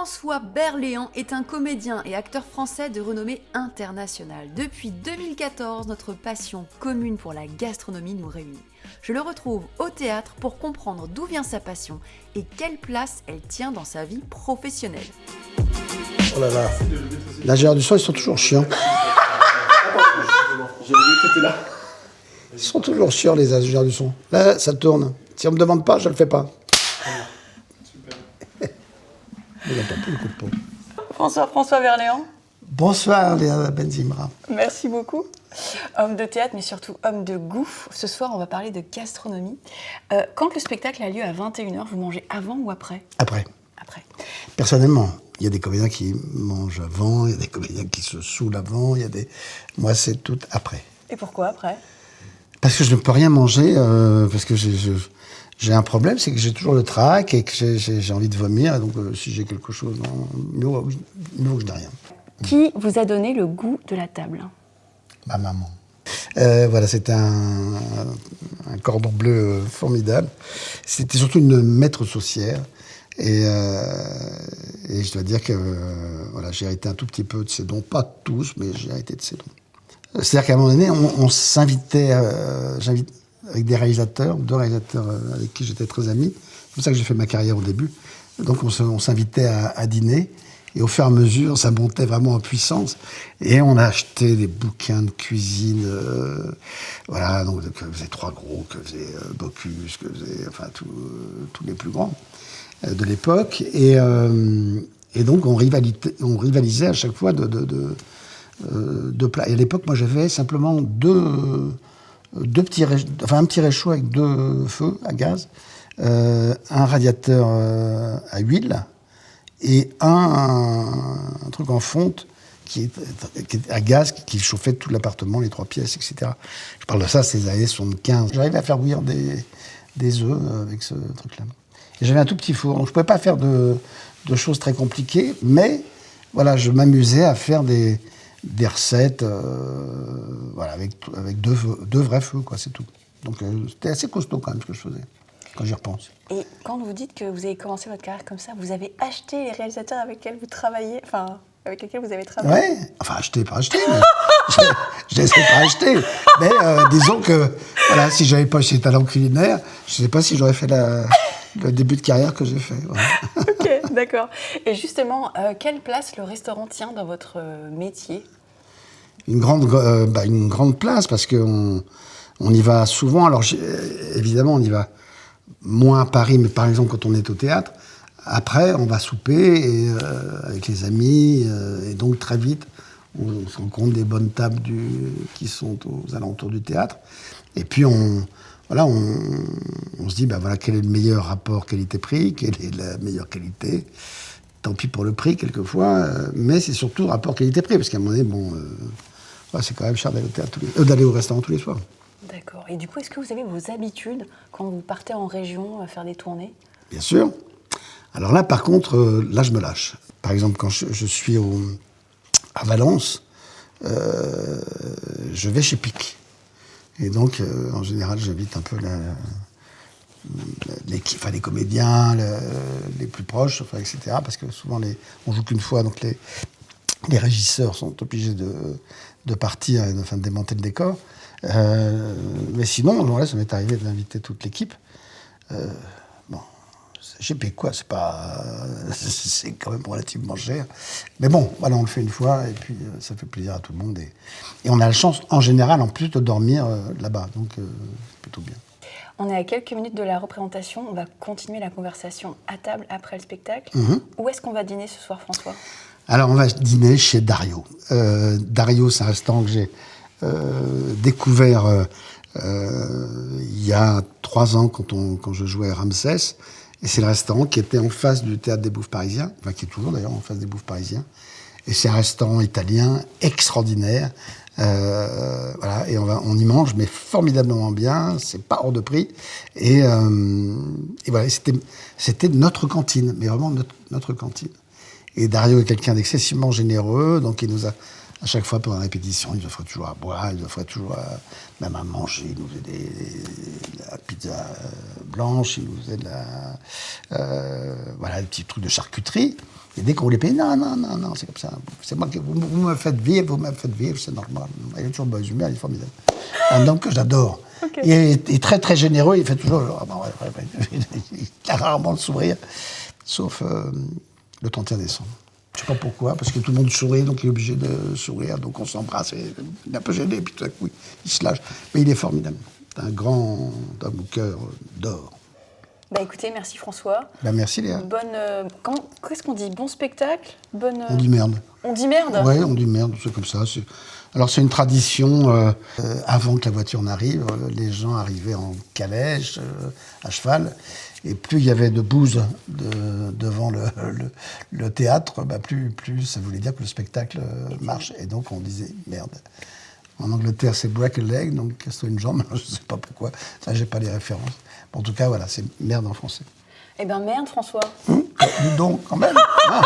François Berléand est un comédien et acteur français de renommée internationale. Depuis 2014, notre passion commune pour la gastronomie nous réunit. Je le retrouve au théâtre pour comprendre d'où vient sa passion et quelle place elle tient dans sa vie professionnelle. Oh là là, la gérard du son, ils sont toujours chiants. Ils sont toujours chiants, les ingénieurs du son. Là, ça tourne. Si on me demande pas, je le fais pas. Il attend plus le coup de peau. François Berléand. Bonsoir, Léa Benzimra. Merci beaucoup. Homme de théâtre, mais surtout homme de goût. Ce soir, on va parler de gastronomie. Quand le spectacle a lieu à 21h, vous mangez avant ou après ? Après. Après. Personnellement, il y a des comédiens qui mangent avant, il y a des comédiens qui se saoulent avant, Moi, c'est tout après. Et pourquoi après ? Parce que je ne peux rien manger, parce que j'ai un problème, c'est que j'ai toujours le trac et que j'ai envie de vomir. Et donc, si j'ai quelque chose, mieux vaut que je n'ai rien. Qui vous a donné le goût de la table ? Ma maman. Voilà, c'était un cordon bleu formidable. C'était surtout une maître saucière. Et je dois dire que voilà, j'ai hérité un tout petit peu de ses dons. Pas tous, mais j'ai hérité de ses dons. C'est-à-dire qu'à un moment donné, on s'invitait, avec des réalisateurs, deux réalisateurs avec qui j'étais très ami. C'est pour ça que j'ai fait ma carrière au début. Donc on s'invitait à dîner. Et au fur et à mesure, ça montait vraiment en puissance. Et on a acheté des bouquins de cuisine, voilà, donc que faisait Trois Gros, que faisait Bocuse, que faisait, enfin, tous les plus grands de l'époque. Et donc on rivalisait à chaque fois de plats. Et à l'époque, moi, j'avais simplement un petit réchaud avec 2 feux à gaz, un radiateur à huile, et un truc en fonte qui est à gaz, qui chauffait tout l'appartement, les 3 pièces, etc. Je parle de ça, c'est les années 75. J'arrivais à faire bouillir des œufs avec ce truc-là. Et j'avais un tout petit four, donc je ne pouvais pas faire de choses très compliquées, mais voilà, je m'amusais à faire des recettes voilà, avec deux vrais feux, quoi, c'est tout. Donc c'était assez costaud quand même ce que je faisais, quand j'y repense. Et quand vous dites que vous avez commencé votre carrière comme ça, vous avez acheté les réalisateurs avec lesquels vous travaillez, enfin, avec lesquels vous avez travaillé ? Ouais, enfin pas acheté, mais je les ai pas achetés. Mais disons que voilà, si j'avais pas ces talents culinaires, je ne sais pas si j'aurais fait le début de carrière que j'ai fait. Voilà. Ok, d'accord. Et justement, quelle place le restaurant tient dans votre métier ? Une grande place, parce qu'on y va souvent. Alors évidemment, on y va moins à Paris, mais par exemple quand on est au théâtre, après on va souper avec les amis, et donc très vite on se rend compte des bonnes tables qui sont aux alentours du théâtre. Et puis on se dit, voilà, quel est le meilleur rapport qualité-prix, quelle est la meilleure qualité. Tant pis pour le prix quelquefois, mais c'est surtout rapport qualité-prix, parce qu'à un moment donné, c'est quand même cher d'aller au restaurant tous les soirs. D'accord. Et du coup, est-ce que vous avez vos habitudes quand vous partez en région faire des tournées ? Bien sûr. Alors là, par contre, là, je me lâche. Par exemple, quand je suis à Valence, je vais chez Pic. Et donc, en général, j'invite un peu les comédiens, les plus proches, etc. Parce que souvent, on joue qu'une fois, donc les régisseurs sont obligés de partir et de démonter le décor. Mais sinon, là, ça m'est arrivé d'inviter toute l'équipe. Chez Pic, quoi, c'est quand même relativement cher. Mais bon, voilà, on le fait une fois, et puis ça fait plaisir à tout le monde. Et on a la chance, en général, en plus, de dormir là-bas. Donc, c'est plutôt bien. On est à quelques minutes de la représentation. On va continuer la conversation à table après le spectacle. Où est-ce qu'on va dîner ce soir, François ? Alors, on va dîner chez Dario. Dario, c'est un restaurant que j'ai découvert il y a 3 ans, quand je jouais à Ramsès. Et c'est le restaurant qui était en face du Théâtre des Bouffes Parisiens, enfin qui est toujours d'ailleurs en face des Bouffes Parisiens. Et c'est un restaurant italien extraordinaire. Voilà, et on y mange, mais formidablement bien. C'est pas hors de prix. Et voilà, c'était notre cantine, mais vraiment notre cantine. Et Dario est quelqu'un d'excessivement généreux, donc il nous a À chaque fois, pendant la répétition, il nous offrait toujours à boire, il nous offrait toujours même à manger. Il nous faisait de la pizza blanche, il nous faisait voilà, des petits trucs de charcuterie. Et dès qu'on les payait, non, c'est comme ça. C'est moi qui vous me faites vivre, c'est normal. Il est toujours de bonne humeur, il est formidable. Un homme que j'adore. Okay. Il est très, très généreux, il fait toujours... Il a rarement le sourire, sauf le 31 décembre. Je ne sais pas pourquoi, parce que tout le monde sourit, donc il est obligé de sourire, donc on s'embrasse. Il est un peu gêné, puis tout à coup, il se lâche. Mais il est formidable. C'est un grand homme au cœur d'or. Bah écoutez, merci François. Bah merci Léa. Qu'est-ce qu'on dit? Bon spectacle? On dit merde. On dit merde? Oui, on dit merde, c'est comme ça. Alors c'est une tradition, avant que la voiture n'arrive, les gens arrivaient en calèche, à cheval, et plus il y avait de bouse devant le théâtre, bah plus ça voulait dire que le spectacle marche, et donc on disait merde. En Angleterre, c'est break a leg, donc casser une jambe, je ne sais pas pourquoi, ça j'ai pas les références. En tout cas, voilà, c'est merde en français. Eh bien, merde, François. Dis donc, quand même. Ah.